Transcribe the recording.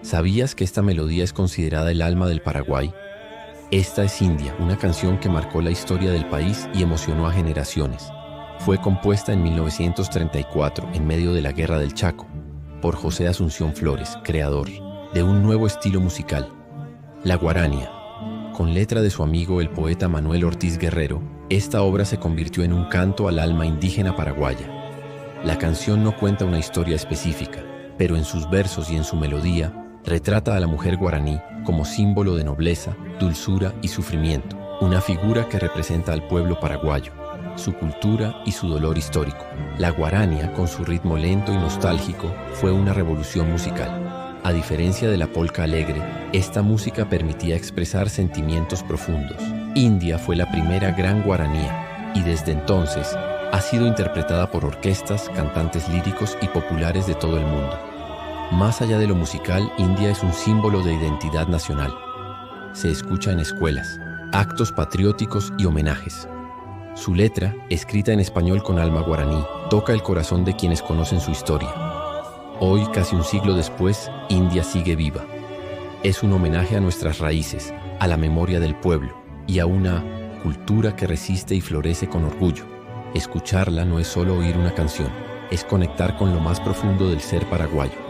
¿Sabías que esta melodía es considerada el alma del Paraguay? Esta es India, una canción que marcó la historia del país y emocionó a generaciones. Fue compuesta en 1934, en medio de la Guerra del Chaco, por José Asunción Flores, creador de un nuevo estilo musical, la guarania. Con letra de su amigo el poeta Manuel Ortiz Guerrero, esta obra se convirtió en un canto al alma indígena paraguaya. La canción no cuenta una historia específica, pero en sus versos y en su melodía, retrata a la mujer guaraní como símbolo de nobleza, dulzura y sufrimiento, una figura que representa al pueblo paraguayo, su cultura y su dolor histórico. La guarania, con su ritmo lento y nostálgico, fue una revolución musical. A diferencia de la polca alegre, esta música permitía expresar sentimientos profundos. India fue la primera gran guaranía y desde entonces ha sido interpretada por orquestas, cantantes líricos y populares de todo el mundo. Más allá de lo musical, India es un símbolo de identidad nacional. Se escucha en escuelas, actos patrióticos y homenajes. Su letra, escrita en español con alma guaraní, toca el corazón de quienes conocen su historia. Hoy, casi un siglo después, India sigue viva. Es un homenaje a nuestras raíces, a la memoria del pueblo y a una cultura que resiste y florece con orgullo. Escucharla no es solo oír una canción, es conectar con lo más profundo del ser paraguayo.